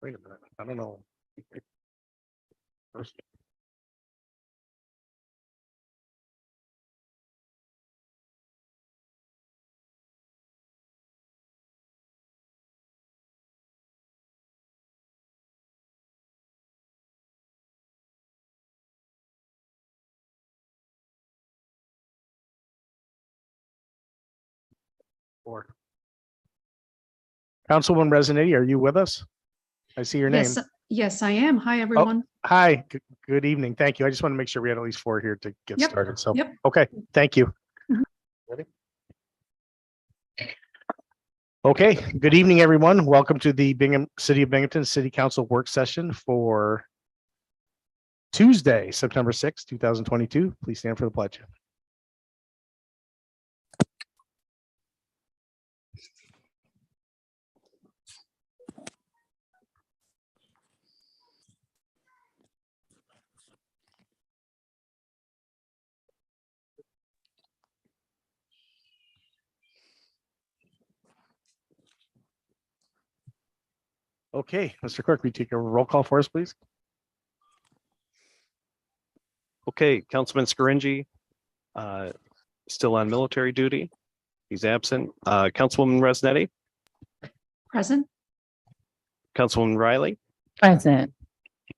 Wait a minute, I don't know. First- Four. Councilwoman Resnick, are you with us? I see your name. Yes, I am. Hi, everyone. Hi, good evening. Thank you. I just want to make sure we had at least four here to get Yep, started. So, yep. okay, thank you. Mhm. Ready? Okay, good evening, everyone. Welcome to the City of Binghamton City Council work session for Tuesday, September 6th, 2022. Please stand for the pledge. Okay, Mr. Clerk, will you take a roll call for us, please? Okay, Councilman Scaringi, still on military duty. He's absent. Councilwoman Resnetti, Present. Councilwoman Riley, Present.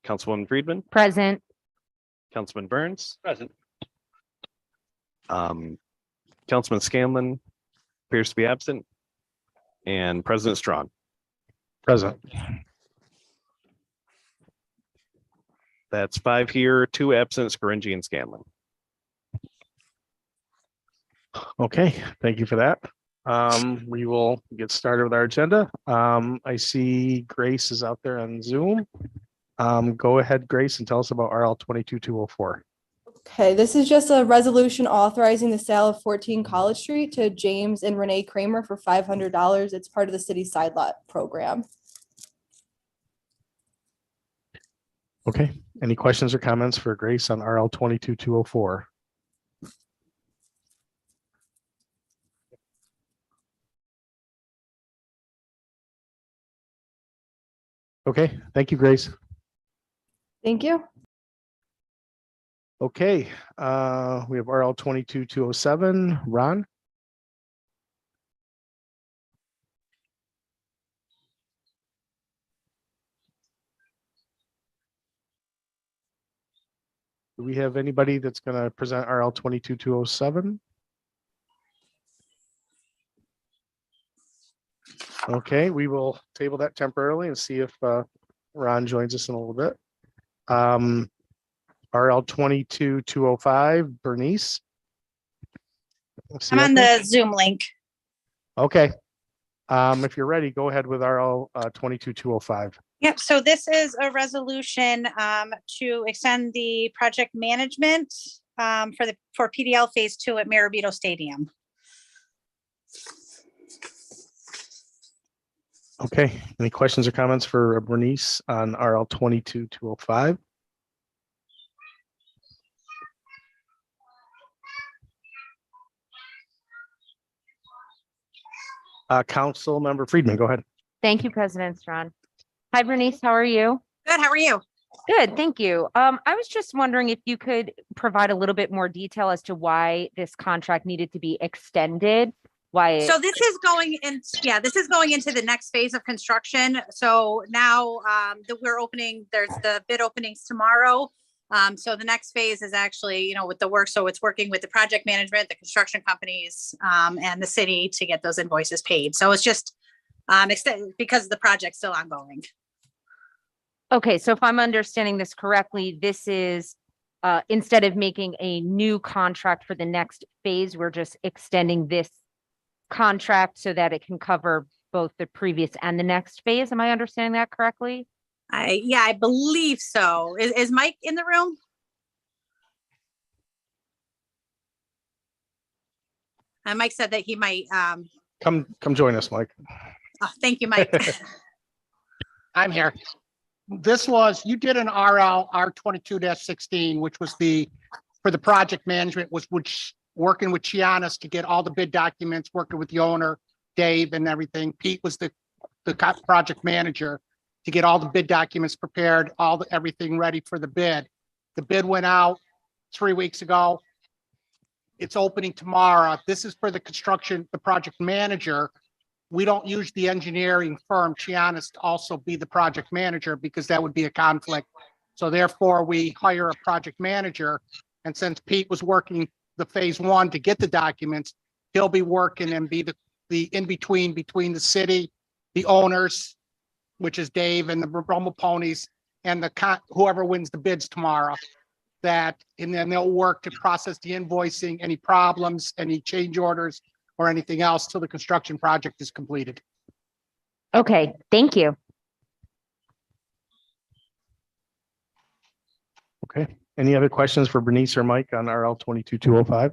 Councilwoman Friedman, Present. Councilman Burns. Present. Councilman Scanlon appears to be absent. And President Strong. Present. That's 5 here, 2 absent, Scaringi and Scanlon. Okay, thank you for that. We will get started with our agenda. I see Grace is out there on Zoom. Go ahead, Grace, and tell us about RL 22204. Okay, this is just a resolution authorizing the sale of 14 College Street to James and Renee Kramer for $500. It's part of the city side lot program. Okay, any questions or comments for Grace on RL 22204? Okay, thank you, Grace. Thank you. Okay, we have RL 22207. Ron? Do we have anybody that's going to present RL 22207? Okay, we will table that temporarily and see if Ron joins us in a little bit. RL 22205, Bernice. Let's see I'm out on there. the Zoom link. Okay. If you're ready, go ahead with RL 22205. Yep, so this is a resolution to extend the project management for PDL Phase 2 at Maribito Stadium. Okay, any questions or comments for Bernice on RL 22205? Council Member Friedman, go ahead. Thank you, President Strawn. Hi, Bernice. How are you? Good, how are you? Good, thank you. I was just wondering if you could provide a little bit more detail as to why this contract needed to be extended. Why? So this is going into the next phase of construction. So now there's the bid openings tomorrow. So the next phase is actually, with the work. So it's working with the project management, the construction companies, and the city to get those invoices paid. So it's just because the project's still ongoing. Okay, so if I'm understanding this correctly, this is instead of making a new contract for the next phase, we're just extending this contract so that it can cover both the previous and the next phase. Am I understanding that correctly? I believe so. Is Mike in the room? Mike said that he might. Come join us, Mike. Oh, thank you, Mike. I'm here. You did an RL R22-16, which was for the project management, which working with Chianas to get all the bid documents, working with the owner, Dave, and everything. Pete was the project manager to get all the bid documents prepared, everything ready for the bid. The bid went out 3 weeks ago. It's opening tomorrow. This is for the construction, the project manager. We don't use the engineering firm, Chianis, to also be the project manager because that would be a conflict. So therefore, we hire a project manager. And since Pete was working the phase one to get the documents, he'll be working and be the in-between between the city, the owners, which is Dave and the Broma Ponies, and whoever wins the bids tomorrow. And then they'll work to process the invoicing, any problems, any change orders, or anything else till the construction project is completed. Okay, thank you. Okay. Any other questions for Bernice or Mike on RL 22205?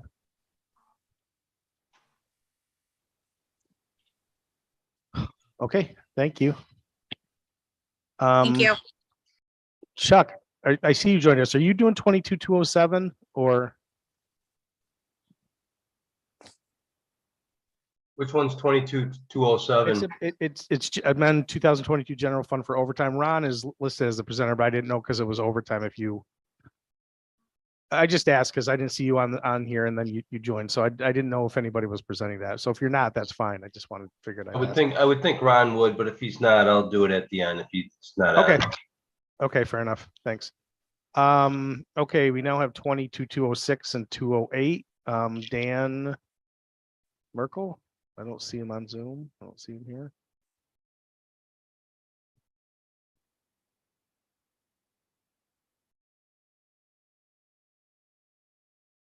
Okay, thank you. Thank you. Chuck, I see you joined us. Are you doing 22207 or? Which one's 22207? It's amend 2022 general fund for overtime. Ron is listed as the presenter, but I didn't know because it was overtime I just asked because I didn't see you on here and then you joined. So I didn't know if anybody was presenting that. So if you're not, that's fine. I just wanted to figure it out. I would think Ron would, but if he's not, I'll do it at the end if he's not. Okay. on. Okay, fair enough. Thanks. Okay, we now have 22206 and 208. Dan Merkel. I don't see him on Zoom. I don't see him here.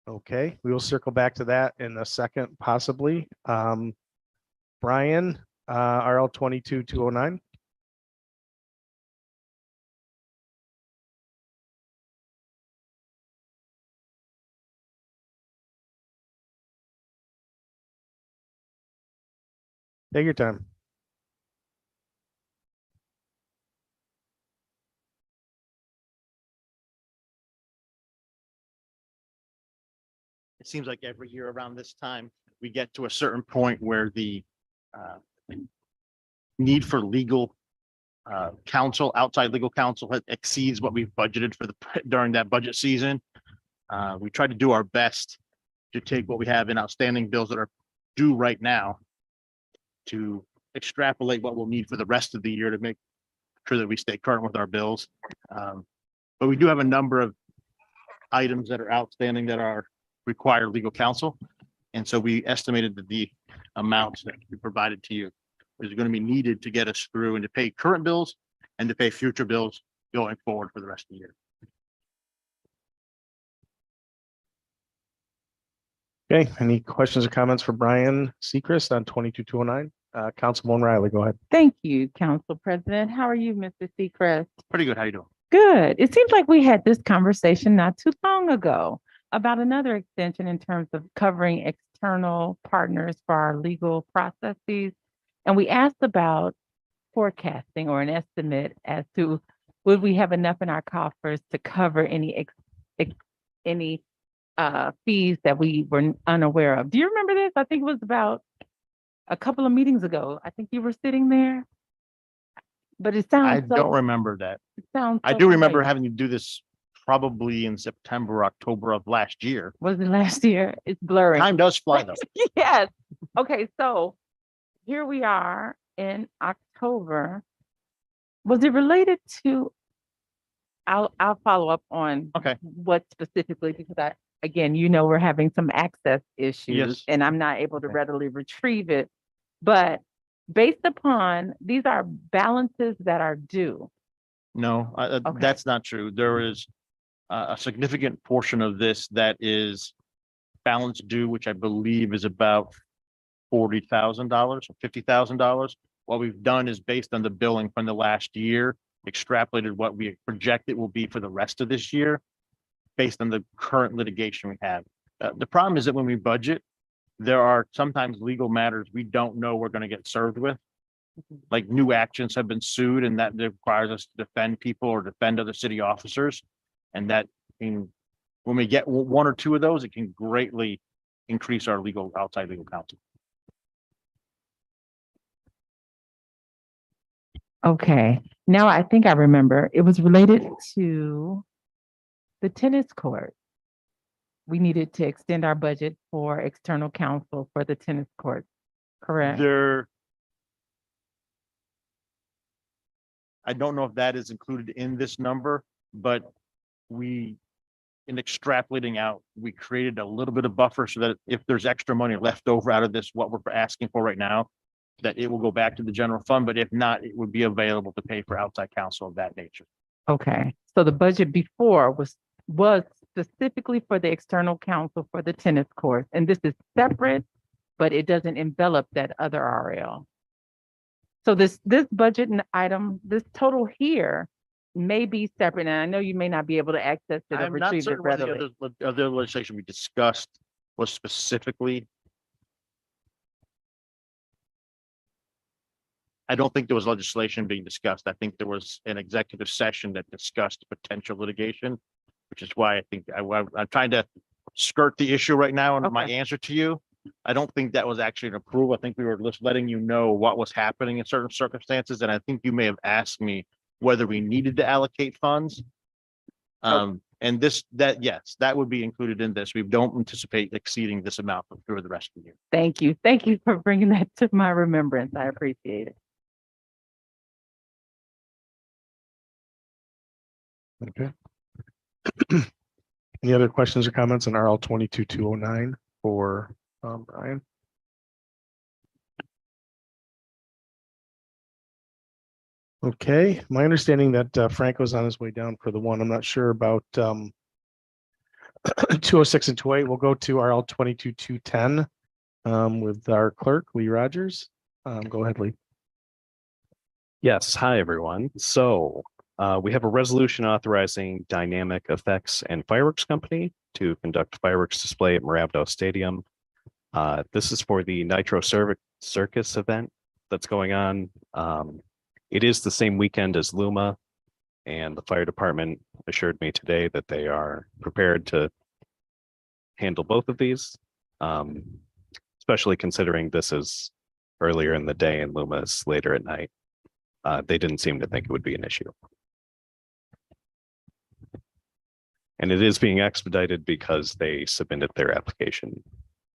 Okay, we will circle back to that in a second, possibly. Brian, RL 22209. Take your time. It seems like every year around this time, we get to a certain point where the need for legal counsel, outside legal counsel exceeds what we've budgeted for during that budget season. We try to do our best to take what we have in outstanding bills that are due right now to extrapolate what we'll need for the rest of the year to make sure that we stay current with our bills. But we do have a number of items that are outstanding that require legal counsel. And so we estimated that the amounts that we provided to you is going to be needed to get us through and to pay current bills and to pay future bills going forward for the rest of the year. Okay, any questions or comments for Brian Seacrest on 22209? Councilwoman Riley, go ahead. Thank you, Council President. How are you, Mr. Seacrest? Pretty good. How you doing? Good. It seems like we had this conversation not too long ago about another extension in terms of covering external partners for our legal processes. And we asked about forecasting or an estimate as to would we have enough in our coffers to cover any fees that we were unaware of. Do you remember this? I think it was about a couple of meetings ago. I think you were sitting there. But it sounds I so, don't remember that. it sounds I so do remember familiar. having to do this probably in September, October of last year. Was it last year? It's blurring. Time does fly though. Yes. Okay, so here we are in October. Was it related to? I'll follow up on Okay. what specifically, because again, we're having some access issues Yes. and I'm not able to Okay. readily retrieve it. But based upon, these are balances that are due. No, Okay. that's not true. There is a significant portion of this that is balance due, which I believe is about $40,000 or $50,000. What we've done is based on the billing from the last year, extrapolated what we project it will be for the rest of this year, based on the current litigation we have. The problem is that when we budget, there are sometimes legal matters we don't know we're going to get served with. Like new actions have been sued and that requires us to defend people or defend other city officers. And that when we get one or two of those, it can greatly increase our outside legal counsel. Okay, now I think I remember. It was related to the tennis court. We needed to extend our budget for external counsel for the tennis court, correct? I don't know if that is included in this number, but in extrapolating out, we created a little bit of buffer so that if there's extra money left over out of this, what we're asking for right now, that it will go back to the general fund, but if not, it would be available to pay for outside counsel of that nature. Okay, so the budget before was specifically for the external counsel for the tennis course, and this is separate, but it doesn't envelop that other RL. So this budget item, this total here may be separate, and I know you may not be able to access it or I'm not retrieve it certain whether readily. the other legislation we discussed was specifically. I don't think there was legislation being discussed. I think there was an executive session that discussed potential litigation, which is why I think I'm trying to skirt the issue right now in my Okay. answer to you. I don't think that was actually an approval. I think we were just letting you know what was happening in certain circumstances, and I think you may have asked me whether we needed to allocate funds. And yes, that would be included in this. We don't anticipate exceeding this amount through the rest of the year. Thank you. Thank you for bringing that to my remembrance. I appreciate it. Okay. Any other questions or comments on RL 22-209 for Brian? Okay, my understanding that Franco's on his way down for the one. I'm not sure about 206 and 208. We'll go to RL 22-210 with our clerk, Lee Rogers. Go ahead, Lee. Yes, hi, everyone. So we have a resolution authorizing Dynamic Effects and Fireworks Company to conduct fireworks display at Maravdo Stadium. This is for the Nitro Circus event that's going on. It is the same weekend as Luma, and the fire department assured me today that they are prepared to handle both of these, especially considering this is earlier in the day and Luma is later at night. They didn't seem to think it would be an issue. And it is being expedited because they submitted their application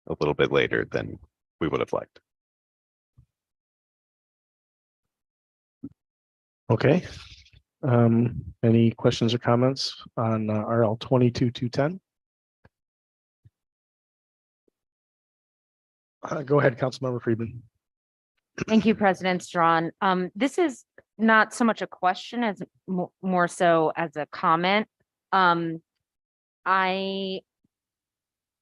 a little bit later than we would have liked. Okay. Any questions or comments on RL 22-210? Go ahead, Councilmember Friedman. Thank you, President Strawn. This is not so much a question as more so as a comment. I'm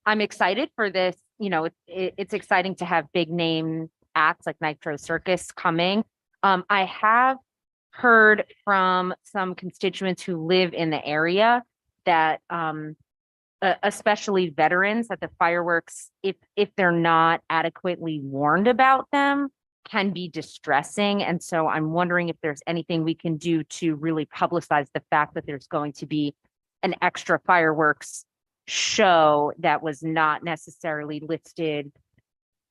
excited for this. You know, it's exciting to have big name acts like Nitro Circus coming. I have heard from some constituents who live in the area that especially veterans, that the fireworks, if they're not adequately warned about them, can be distressing. And so I'm wondering if there's anything we can do to really publicize the fact that there's going to be an extra fireworks show that was not necessarily listed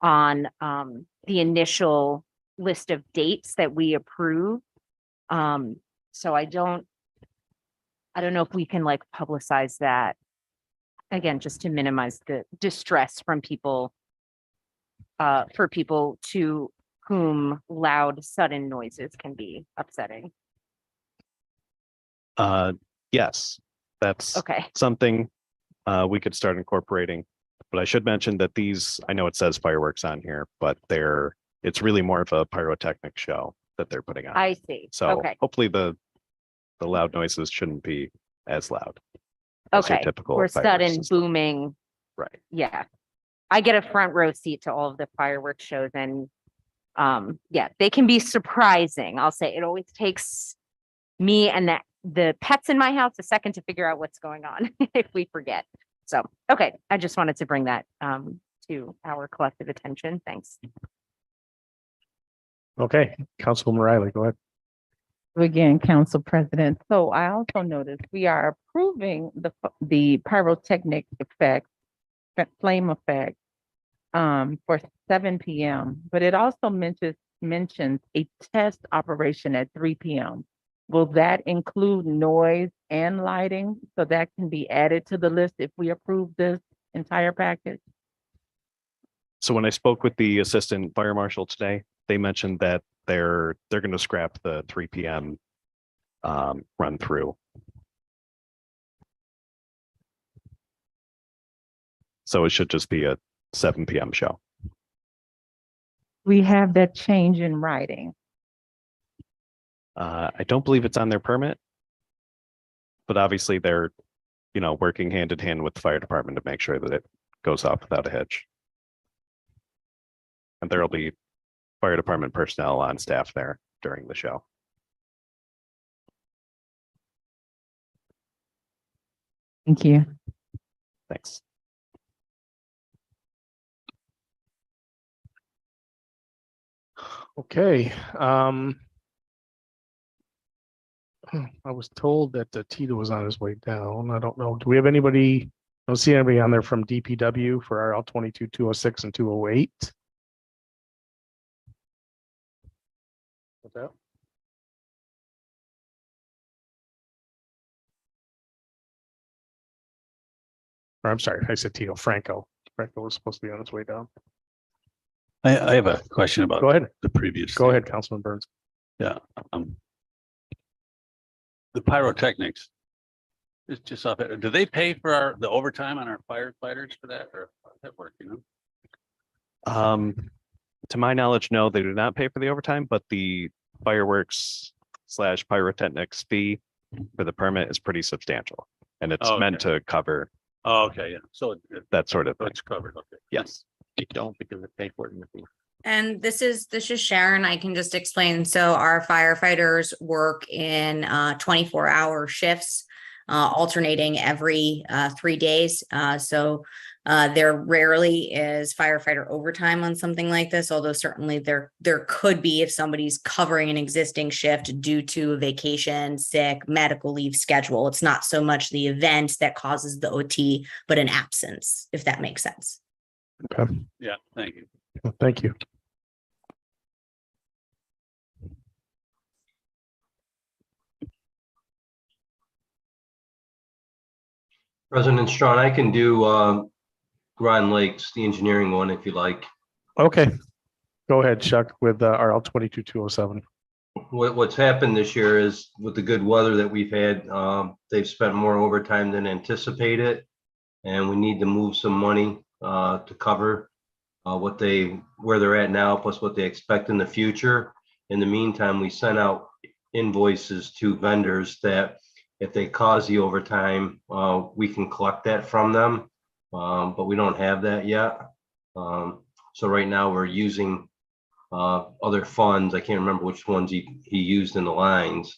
on the initial list of dates that we approved. So I don't know if we can like publicize that, again, just to minimize the distress from people, for people to whom loud, sudden noises can be upsetting. Yes, that's Okay. something we could start incorporating. But I should mention that these, I know it says fireworks on here, but it's really more of a pyrotechnic show that they're putting on. I see. So Okay. hopefully the loud noises shouldn't be as loud. as your Okay. typical Or fireworks sudden system. booming. Right. Yeah. I get a front row seat to all of the fireworks shows and yeah, they can be surprising. I'll say it always takes me and the pets in my house a second to figure out what's going on if we forget. So, okay, I just wanted to bring that to our collective attention. Thanks. Okay, Councilwoman Riley, go ahead. Again, Council President. So I also noticed we are approving the pyrotechnic effect, flame effect, for 7 p.m. But it also mentions mentions a test operation at 3 p.m. Will that include noise and lighting? So that can be added to the list if we approve this entire package? So when I spoke with the assistant fire marshal today, they mentioned that they're going to scrap the 3 p.m. Run through. So it should just be a 7 p.m. show. We have that change in writing. I don't believe it's on their permit, but obviously they're, working hand in hand with the fire department to make sure that it goes off without a hitch. And there'll be fire department personnel on staff there during the show. Thank you. Thanks. Okay. I was told that Tito was on his way down. I don't know. Do we have anybody? I don't see anybody on there from DPW for RL 22, 206 and 208. What's that? Or I'm sorry, I said Tito, Franco. Franco was supposed to be on his way down. I have a question about Go ahead. the previous. Go ahead, Councilman Burns. Yeah. The pyrotechnics. It's just off. Do they pay for the overtime on our firefighters for that, or how does that work, To my knowledge, no, they do not pay for the overtime, but the fireworks / pyrotechnics fee for the permit is pretty substantial. And it's Oh, meant okay. to cover Oh, okay, yeah. So that sort of thing. it's covered, okay. Yes. They don't because they pay for it in the fee. And this is Sharon. I can just explain. So our firefighters work in 24-hour shifts, alternating every 3 days. So there rarely is firefighter overtime on something like this, although certainly there could be if somebody's covering an existing shift due to vacation, sick, medical leave schedule. It's not so much the event that causes the OT, but an absence, if that makes sense. Okay, Yeah, thank you. thank you. President Strawn, I can do Grand Lakes, the engineering one, if you like. Okay, go ahead, Chuck, with RL 22, 207. What's happened this year is with the good weather that we've had, they've spent more overtime than anticipated. And we need to move some money to cover where they're at now, plus what they expect in the future. In the meantime, we sent out invoices to vendors that if they cause the overtime, we can collect that from them. But we don't have that yet. So right now we're using other funds. I can't remember which ones he used in the lines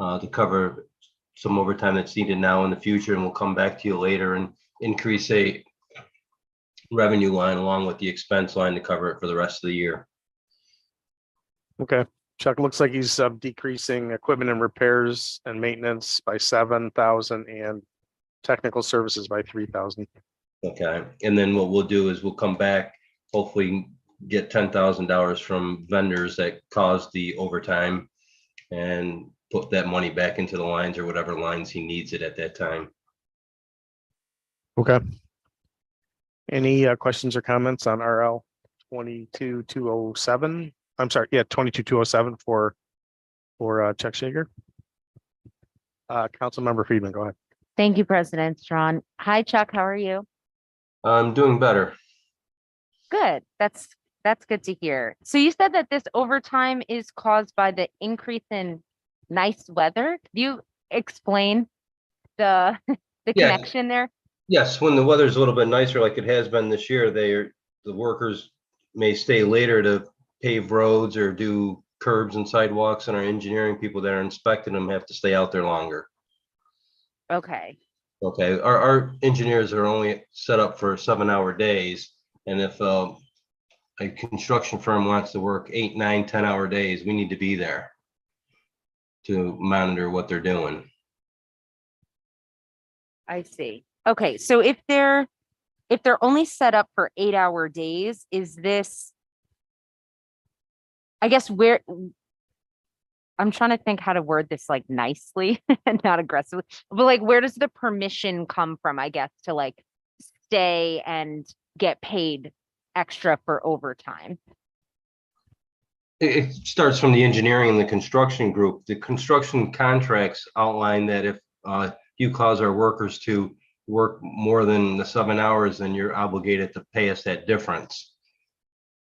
to cover some overtime that's needed now in the future. And we'll come back to you later and increase a revenue line along with the expense line to cover it for the rest of the year. Okay, Chuck, looks like he's decreasing equipment and repairs and maintenance by 7,000 and technical services by 3,000. Okay, and then what we'll do is we'll come back, hopefully get $10,000 from vendors that caused the overtime and put that money back into the lines or whatever lines he needs it at that time. Okay. Any questions or comments on RL 22-207? I'm sorry, yeah, 22-207 for Chuck Shager. Councilmember Friedman, go ahead. Thank you, President Strawn. Hi, Chuck. How are you? I'm doing better. Good. That's good to hear. So you said that this overtime is caused by the increase in nice weather. Do you explain the Yeah. connection there? Yes, when the weather's a little bit nicer like it has been this year, the workers may stay later to pave roads or do curbs and sidewalks, and our engineering people that are inspecting them have to stay out there longer. Okay. Okay, our engineers are only set up for 7-hour days, and if a construction firm wants to work 8, 9, 10-hour days, we need to be there to monitor what they're doing. I see. Okay. So if they're only set up for 8-hour days, is this I guess where I'm trying to think how to word this like nicely and not aggressively, but like where does the permission come from, I guess, to like stay and get paid extra for overtime? It starts from the engineering and the construction group. The construction contracts outline that if you cause our workers to work more than the 7 hours, then you're obligated to pay us that difference.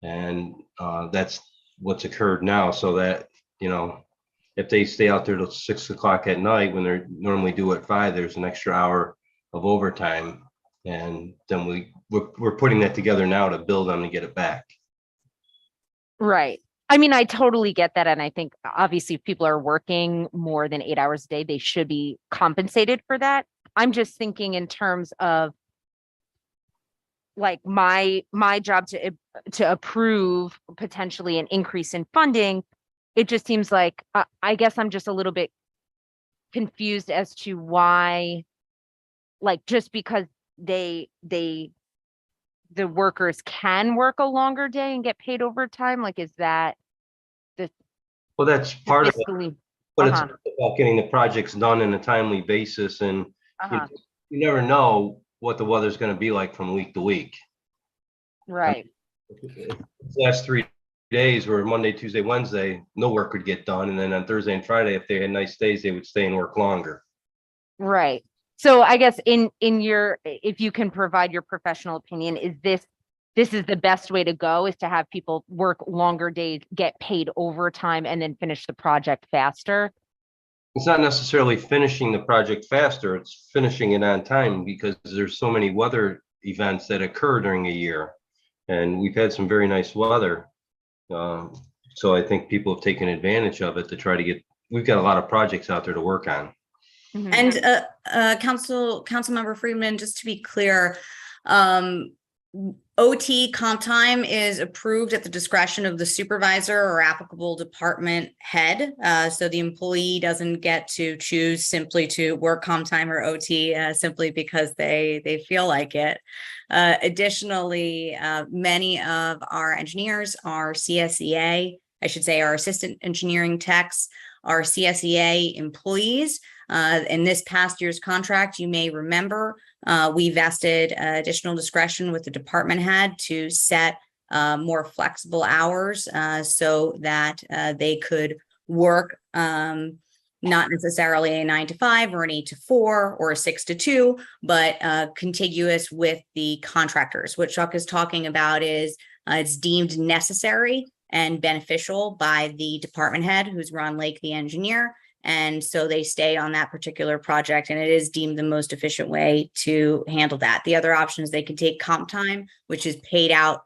And that's what's occurred now, so that, you know, if they stay out there till 6 o'clock at night when they're normally due at 5, there's an extra hour of overtime. And then we're putting that together now to build on to get it back. Right. I mean, I totally get that. And I think obviously if people are working more than 8 hours a day, they should be compensated for that. I'm just thinking in terms of like my job to approve potentially an increase in funding. It just seems like, I guess I'm just a little bit confused as to why, like, just because the workers can work a longer day and get paid overtime, like, is that Well, that's part of it, fiscally? but it's Uh-huh. about getting the projects done in a timely basis, and Uh-huh. you never know what the weather's going to be like from week to week. Right. Last 3 days were Monday, Tuesday, Wednesday, no work could get done. And then on Thursday and Friday, if they had nice days, they would stay and work longer. Right. So I guess in your, if you can provide your professional opinion, is this is the best way to go, is to have people work longer days, get paid overtime, and then finish the project faster? It's not necessarily finishing the project faster, it's finishing it on time, because there's so many weather events that occur during a year. And we've had some very nice weather. So I think people have taken advantage of it to try to get, we've got a lot of projects out there to work on. And Councilmember Friedman, just to be clear, OT comp time is approved at the discretion of the supervisor or applicable department head. So the employee doesn't get to choose simply to work comp time or OT simply because they feel like it. Additionally, many of our engineers are CSEA, I should say our assistant engineering techs are CSEA employees. In this past year's contract, you may remember, we vested additional discretion with the department head to set more flexible hours so that they could work not necessarily a 9 to 5 or an 8 to 4 or a 6 to 2, but contiguous with the contractors. What Chuck is talking about is it's deemed necessary and beneficial by the department head, who's Ron Lake, the engineer. And so they stay on that particular project, and it is deemed the most efficient way to handle that. The other option is they can take comp time, which is paid out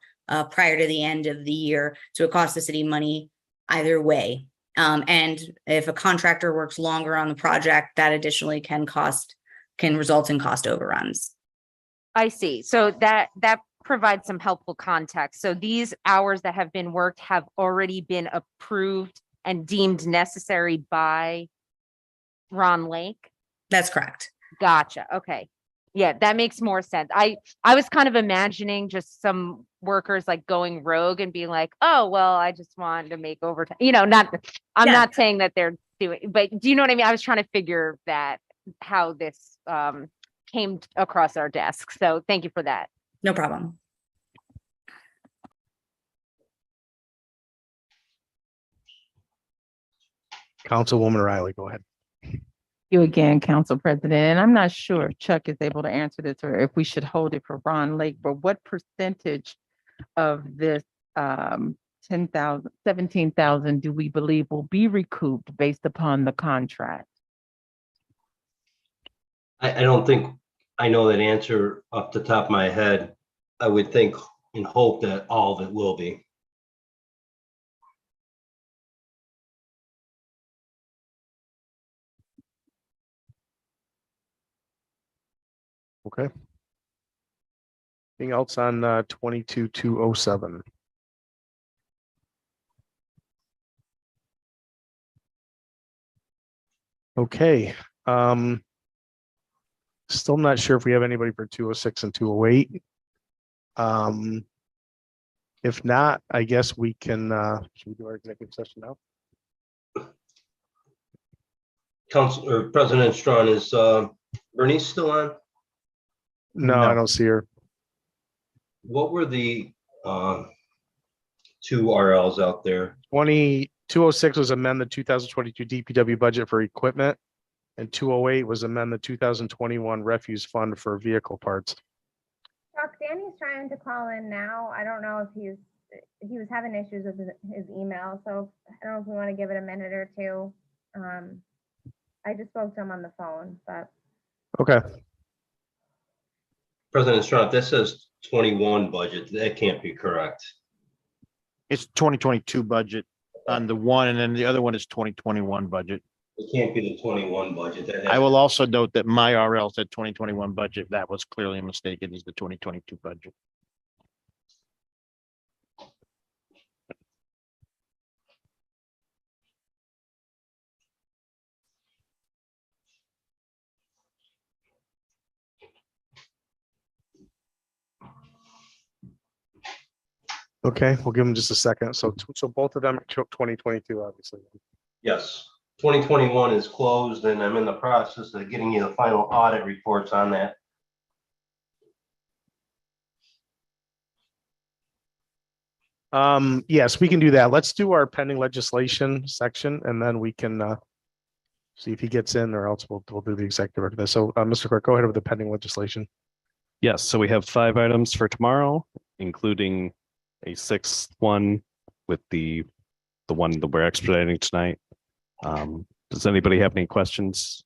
prior to the end of the year. So it costs the city money either way. And if a contractor works longer on the project, that additionally can result in cost overruns. I see. So that provides some helpful context. So these hours that have been worked have already been approved and deemed necessary by Ron Lake? That's correct. Gotcha. Okay. Yeah, that makes more sense. I was kind of imagining just some workers like going rogue and being like, oh, well, I just wanted to make overtime. You know, I'm not saying that they're doing, but do you know what I mean? I was trying to figure that how this came across our desk. So thank you for that. No problem. Councilwoman Riley, go ahead. You again, Council President, and I'm not sure if Chuck is able to answer this or if we should hold it for Ron Lake, but what percentage of this 10,000, 17,000 do we believe will be recouped based upon the contract? I don't think I know that answer off the top of my head. I would think and hope that all of it will be. Okay. Anything else on 22-207? Okay. Still not sure if we have anybody for 206 and 208. If not, I guess we can, should we do our executive session now? Council or President Strawn, is Bernice still on? No, I No. don't see her. What were the two RLs out there? 206 was amend the 2022 DPW budget for equipment. And 208 was amend the 2021 refuse fund for vehicle parts. Chuck, Danny's trying to call in now. I don't know if he was having issues with his email, so I don't know if we want to give it a minute or two. I just spoke to him on the phone, but Okay, President Strawn, if that says 21 budget, that can't be correct. It's 2022 budget on the one, and then the other one is 2021 budget. It can't be the 21 budget. That I will also note that my RL said 2021 budget. That was clearly a mistake. It is the 2022 budget. okay, we'll give them just a second. So both of them are 2022, obviously. Yes, 2021 is closed and I'm in the process of getting you the final audit reports on that. Yes, we can do that. Let's do our pending legislation section and then we can see if he gets in or else we'll do the executive after this. So Mr. Clerk, go ahead with the pending legislation. Yes, so we have 5 items for tomorrow, including a 6th one with the one that we're expediting tonight. Does anybody have any questions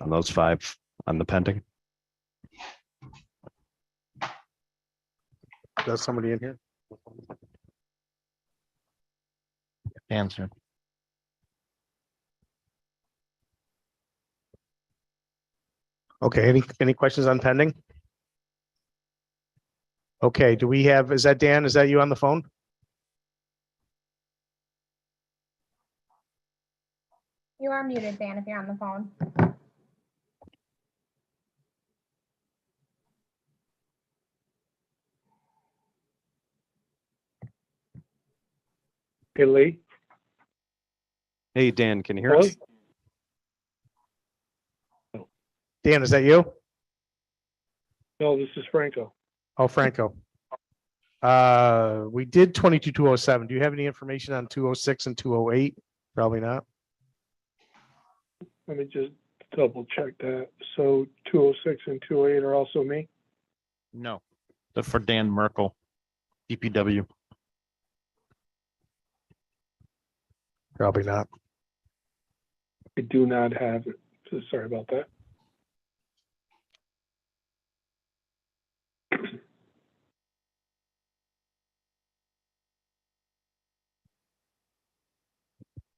on those 5 on the pending? Does somebody in here? Answer. Okay, any questions on pending? Okay, do we have, is that Dan? Is that you on the phone? you are muted, Dan, if you're on the phone. Hey, Lee. Hey, Dan, can you hear us? Dan, is that you? No, this is Franco. Oh, Franco. We did 22-207. Do you have any information on 206 and 208? Probably not. Let me just double check that. So 206 and 208 are also me? No, they're for Dan Merkel, DPW. Probably not. I do not have it. So sorry about that.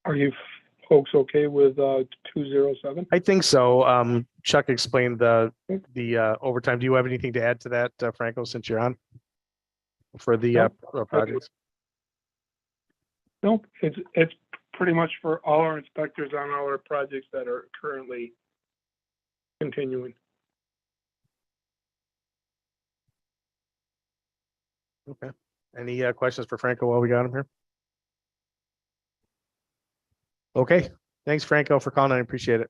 Are you folks okay with 207? I think so. Chuck explained the overtime. Do you have anything to add to that, Franco, since you're on? For the projects? Nope, it's pretty much for all our inspectors on all our projects that are currently continuing. Okay. Any questions for Franco while we got him here? Okay, thanks Franco for calling. I appreciate it.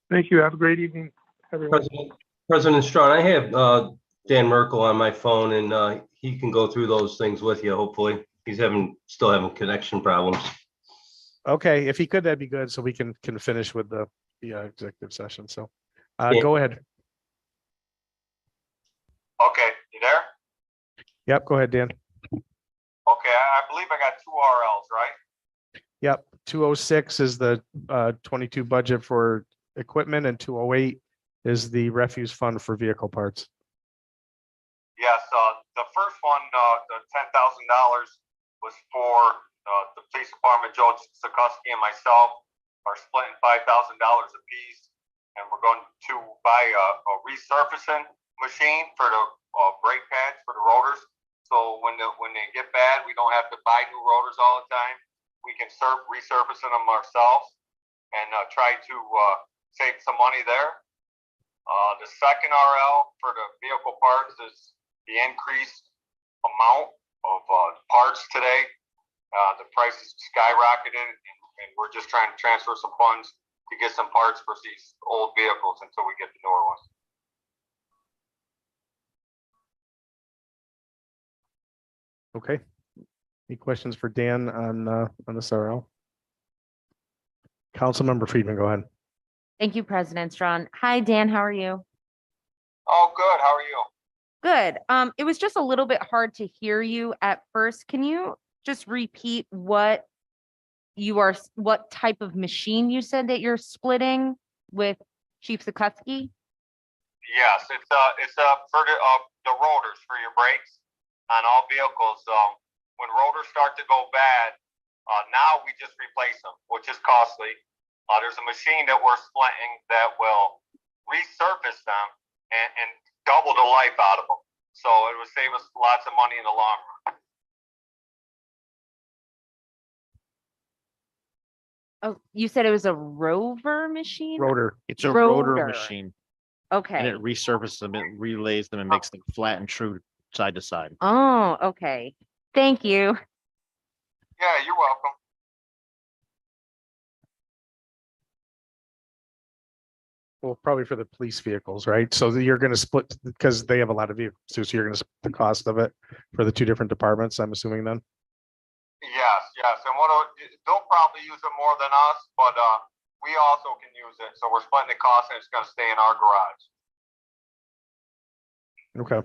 Thank you. Have a great evening, everyone. President Strawn, I have Dan Merkel on my phone and he can go through those things with you, hopefully. He's still having connection problems. Okay, if he could, that'd be good. So we can finish with the executive session. So Yeah. go ahead. Okay, you there? Yep, go ahead, Dan. Okay, I believe I got 2 RLs, right? Yep, 206 is the 22 budget for equipment and 208 is the refuse fund for vehicle parts. Yes, the first one, the $10,000 was for the police department. Joe Sikorsky and myself are splitting $5,000 apiece, and we're going to buy a resurfacing machine for the brake pads for the rotors. So when they get bad, we don't have to buy new rotors all the time. We can resurfacing them ourselves and try to save some money there. The second RL for the vehicle parts is the increased amount parts today. The prices skyrocketed, and we're just trying to transfer some funds to get some parts for these old vehicles until we get the newer ones. Okay. Any questions for Dan on the SRL? Councilmember Friedman, go ahead. Thank you, President Strawn. Hi, Dan, how are you? Oh, good. How are you? Good. It was just a little bit hard to hear you at first. Can you just repeat what type of machine you said that you're splitting with Chief Zukoski? Yes, it's for the rotors for your brakes on all vehicles. When rotors start to go bad, now we just replace them, which is costly. There's a machine that we're splitting that will resurface them and double the life out of them. So it would save us lots of money in the long run. Oh, you said it was a rover machine? Rotor. It's a rotor Rotor. machine, Okay. and it resurfaces them, it relays them, and makes them flat and true side to side. Oh, okay. Thank you. Yeah, you're welcome. Well, probably for the police vehicles, right? So you're going to split because they have a lot of vehicles too. So you're going to split the cost of it for the two different departments, I'm assuming then. Yes, and they'll probably use it more than us, but we also can use it. So we're splitting the cost, and it's going to stay in our garage. Okay.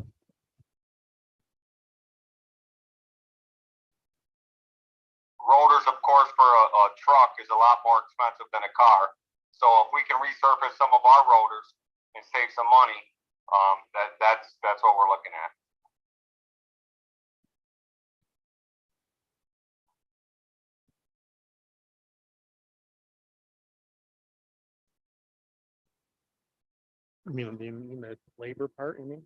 Rotors, of course, for a truck is a lot more expensive than a car. So if we can resurface some of our rotors and save some money, that's what we're looking at. You mean the labor part, you mean?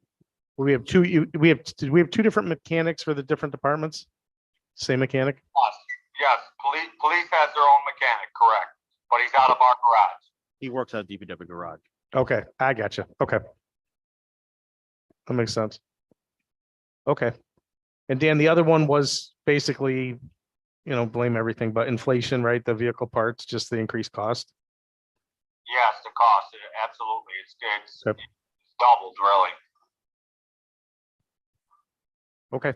We have we have two different mechanics for the different departments? Same mechanic? Yes, police has their own mechanic, correct, but he's out of our garage. He works at DPW garage. Okay, I got you. Okay. That makes sense. Okay. And Dan, the other one was basically, blame everything but inflation, right? The vehicle parts, just the increased cost. Yes, the cost, absolutely. It's Okay. doubled, really. Okay.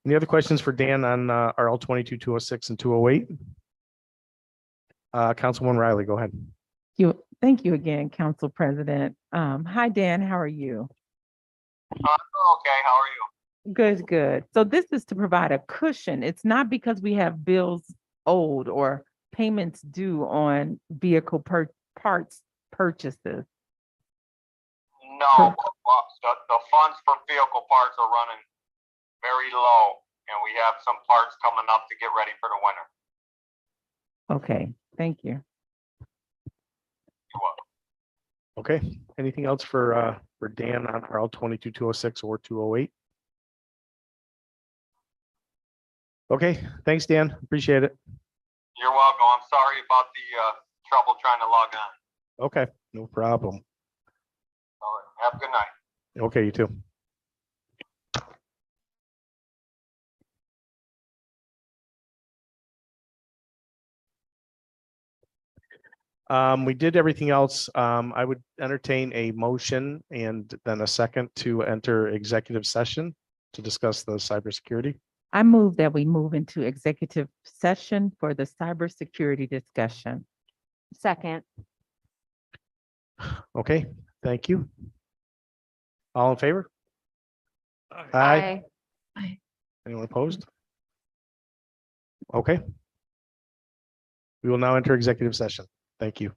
Any other questions for Dan on RL 22-206 and 208? Councilwoman Riley, go ahead. Thank you again, Council President. Hi, Dan, how are you? Okay, how are you? Good, good. So this is to provide a cushion. It's not because we have bills owed or payments due on vehicle parts purchases. No, the funds for vehicle parts are running very low, and we have some parts coming up to get ready for the winter. Okay, thank you. You're welcome. Okay. Anything else for Dan on RL 22-206 or 208? Okay, thanks, Dan. Appreciate it. You're welcome. I'm sorry about the trouble trying to log on. Okay, no problem. All right, have a good night. Okay, you too. We did everything else. I would entertain a motion and then a second to enter executive session to discuss the cybersecurity. I move that we move into executive session for the cybersecurity discussion. Second. Okay, thank you. All in favor? Aye. Anyone opposed? Okay. We will now enter executive session. Thank you.